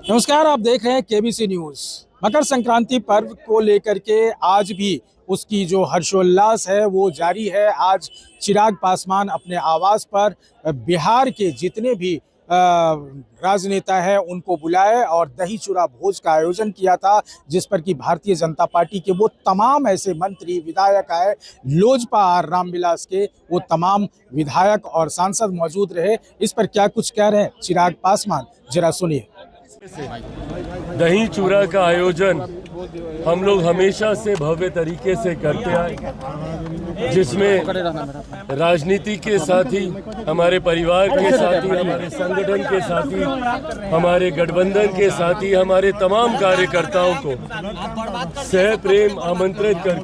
नमस्कार, आप देख रहे हैं केबीसी न्यूज। मकर संक्रांति पर्व को लेकर के आज भी उसकी जो हर्षोल्लास है वो जारी है। आज चिराग पासवान अपने आवास पर बिहार के जितने भी राजनेता है उनको बुलाए और दही चूड़ा भोज का आयोजन किया था, जिस पर कि भारतीय जनता पार्टी के वो तमाम ऐसे मंत्री विधायक आए, लोजपा और रामविलास के वो तमाम विधायक और सांसद मौजूद रहे। इस पर क्या कुछ कह रहे हैं चिराग पासवान, जरा सुनिए। दही चूड़ा का आयोजन हम लोग हमेशा से भव्य तरीके से करते आए, जिसमें राजनीति के साथ ही हमारे परिवार के साथ ही हमारे संगठन के साथ ही हमारे गठबंधन के साथ ही हमारे तमाम कार्यकर्ताओं को सह प्रेम आमंत्रित कर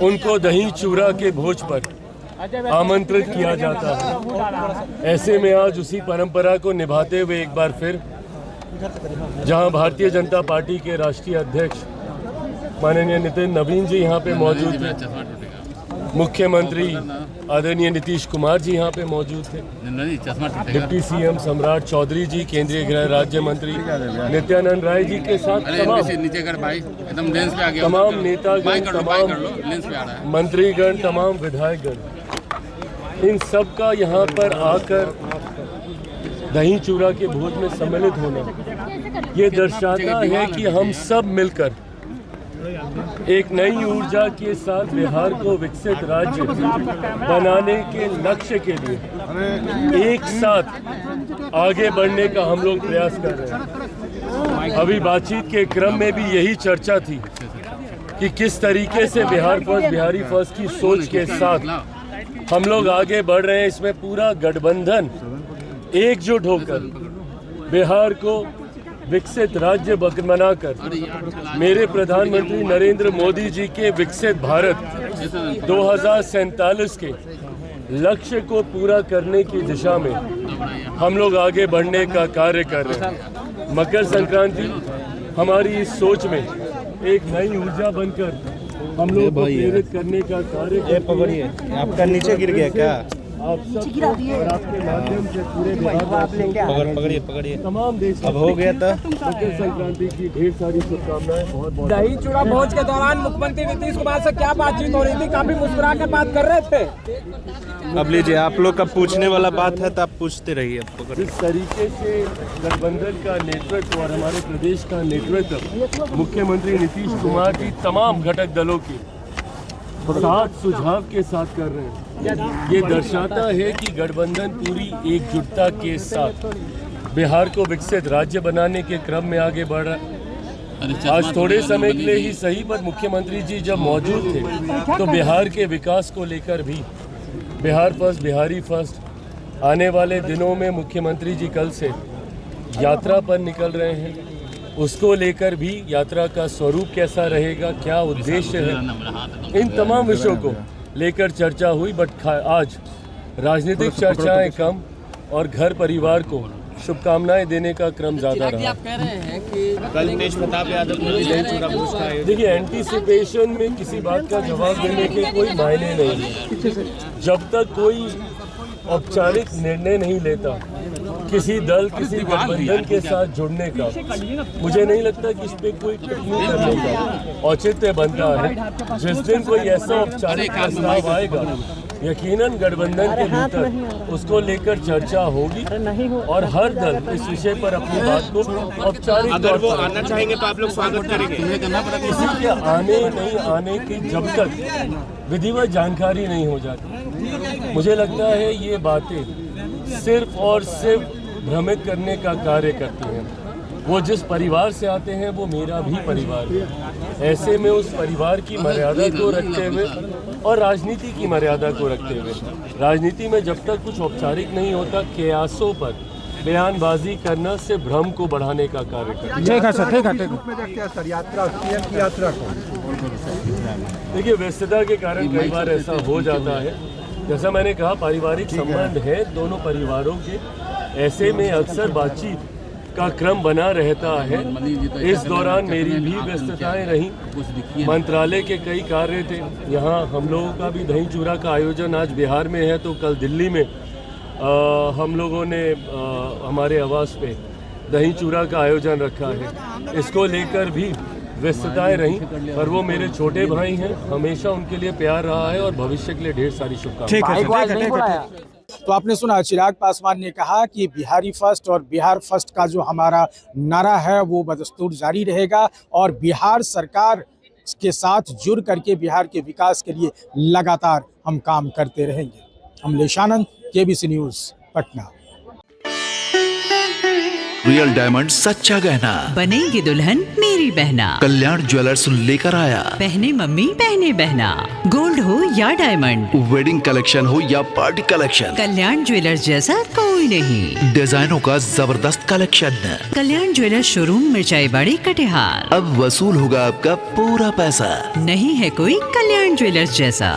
उनको दही चूड़ा के भोज पर आमंत्रित किया जाता है। ऐसे में आज उसी परंपरा को निभाते हुए एक बार फिर जहां भारतीय जनता पार्टी के राष्ट्रीय अध्यक्ष माननीय नितिन नवीन जी यहां पे मौजूद थे, मुख्यमंत्री आदरणीय नीतीश कुमार जी यहां पे मौजूद थे, डिप्टी सीएम सम्राट चौधरी जी, केंद्रीय गृह राज्य मंत्री नित्यानंद राय जी के साथ तमाम नेतागण, तमाम मंत्रीगण, तमाम विधायकगण, इन सब का यहाँ पर आकर दही चूड़ा के भोज में सम्मिलित होना ये दर्शाता है कि हम सब मिलकर एक नई ऊर्जा के साथ बिहार को विकसित राज्य बनाने के लक्ष्य के लिए एक साथ आगे बढ़ने का हम लोग प्रयास कर रहे हैं। अभी बातचीत के क्रम में भी यही चर्चा थी कि किस तरीके से बिहार फर्स्ट, बिहारी फर्स्ट की सोच के साथ हम लोग आगे बढ़ रहे हैं। इसमें पूरा गठबंधन एकजुट होकर बिहार को विकसित राज्य बनाकर मेरे प्रधानमंत्री नरेंद्र मोदी जी के विकसित भारत 2047 के लक्ष्य को पूरा करने की दिशा में हम लोग आगे बढ़ने का कार्य कर रहे हैं। मकर संक्रांति हमारी इस सोच में एक नई ऊर्जा बनकर हम लोग को प्रेरित करने का कार्य। पकड़िए, आपका नीचे गिर गया क्या? आप सब और आपके माध्यम से पूरे पकड़िए तमाम देश अब हो गया था। मकर संक्रांति की ढेर सारी शुभकामनाएं। बहुत बहुत दही चूड़ा भोज के दौरान मुख्यमंत्री नीतीश कुमार से क्या बातचीत हो रही थी? काफी मुस्कुरा कर बात कर रहे थे। अब लीजिए, आप लोग का पूछने वाला बात है तो आप पूछते रहिए। जिस तरीके से गठबंधन का नेतृत्व और हमारे प्रदेश का नेतृत्व मुख्यमंत्री नीतीश कुमार की तमाम घटक दलों की साथ सुझाव के साथ कर रहे हैं, ये दर्शाता है कि गठबंधन पूरी एकजुटता के साथ बिहार को विकसित राज्य बनाने के क्रम में आगे बढ़ रहा है। आज थोड़े समय के लिए ही सही, पर मुख्यमंत्री जी जब मौजूद थे तो बिहार के विकास को लेकर भी बिहार फर्स्ट, बिहारी फर्स्ट आने वाले दिनों में मुख्यमंत्री जी कल से यात्रा पर निकल रहे हैं, उसको लेकर भी यात्रा का स्वरूप कैसा रहेगा, क्या उद्देश्य है, इन तमाम विषयों को लेकर चर्चा हुई। बट आज राजनीतिक चर्चाएं कम और घर परिवार को शुभकामनाएं देने का क्रम ज्यादा रहा। आप कह रहे हैं कि कल तेज प्रताप यादव ने दही चूड़ा भोज का आयोजन। देखिए, एंटीसिपेशन में किसी बात का जवाब देने के कोई मायने नहीं है। जब तक कोई औपचारिक निर्णय नहीं लेता किसी दल, किसी गठबंधन के साथ जुड़ने का, मुझे नहीं लगता कि इस पे कोई टिप्पणी करने का औचित्य बनता है। जिस दिन कोई ऐसा औपचारिक प्रस्ताव आएगा, यकीनन गठबंधन के भीतर उसको लेकर चर्चा होगी और हर दल इस विषय पर अपनी बात को औपचारिक अगर वो आना चाहेंगे तो आप लोग स्वागत करेंगे। किसी के आने नहीं आने की जब तक विधिवत जानकारी नहीं हो जाती, मुझे लगता है ये बातें सिर्फ और सिर्फ भ्रमित करने का कार्य करती हैं। वो जिस परिवार से आते हैं वो मेरा भी परिवार है। ऐसे में उस परिवार की मर्यादा को रखते हुए और राजनीति की मर्यादा को रखते हुए, राजनीति में जब तक कुछ औपचारिक नहीं होता, कयासों पर बयानबाजी करना से भ्रम को बढ़ाने का कार्य करता है। देखिए, व्यस्तता के कारण कई बार ऐसा हो जाता है। जैसा मैंने कहा, पारिवारिक संबंध है दोनों परिवारों के, ऐसे में अक्सर बातचीत का क्रम बना रहता है। इस दौरान मेरी भी व्यस्तताएं रहीं, मंत्रालय के कई कार्य थे। यहाँ हम लोगों का भी दही चूड़ा का आयोजन आज बिहार में है, तो कल दिल्ली में हम लोगों ने हमारे आवास पे दही चूड़ा का आयोजन रखा है। इसको लेकर भी व्यस्तताएं रही, पर वो मेरे छोटे भाई हैं, हमेशा उनके लिए प्यार रहा है और भविष्य के लिए ढेर सारी शुभकामनाएं। तो आपने सुना, चिराग पासवान ने कहा कि बिहारी फर्स्ट और बिहार फर्स्ट का जो हमारा नारा है वो बदस्तूर जारी रहेगा और बिहार सरकार के साथ जुड़ करके बिहार के विकास के लिए लगातार हम काम करते रहेंगे। Amlesh Anand, KBC news, Patna. Real diamond सच्चा गहना, बनेगी दुल्हन मेरी बहना। कल्याण ज्वेलर्स लेकर आया। पहने मम्मी पहने बहना, गोल्ड हो या डायमंड, वेडिंग कलेक्शन हो या पार्टी कलेक्शन, कल्याण ज्वेलर्स जैसा कोई नहीं। डिजाइनों का जबरदस्त कलेक्शन। कल्याण ज्वेलर्स शोरूम मिर्चाई बाड़ी कटिहार। अब वसूल होगा आपका पूरा पैसा। नहीं है कोई कल्याण ज्वेलर्स जैसा।